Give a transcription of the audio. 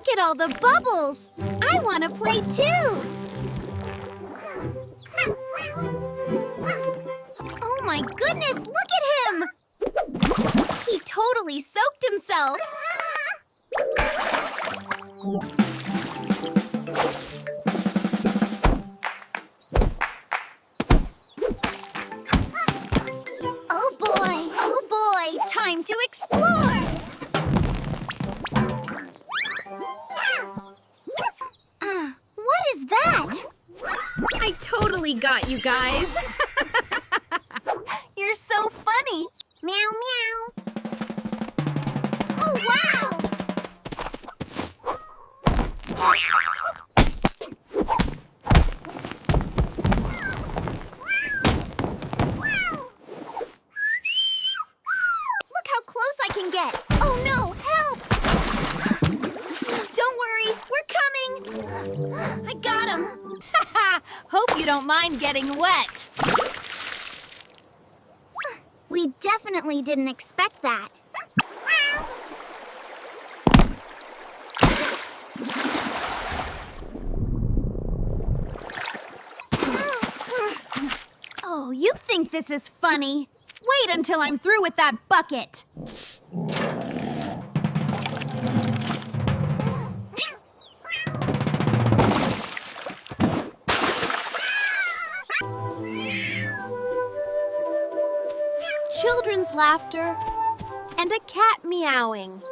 Look at all the bubbles! I want to play too! Oh my goodness, look at him! He totally soaked himself! Oh boy, time to explore! What is that? I totally got you guys. You're so funny! Meow meow! Oh wow! Look how close I can get! Oh no, help! Don't worry, we're coming! I got him! Hope you don't mind getting wet. We definitely didn't expect that. Oh, you think this is funny? Wait until I'm through with that bucket. Children's laughter and a cat meowing.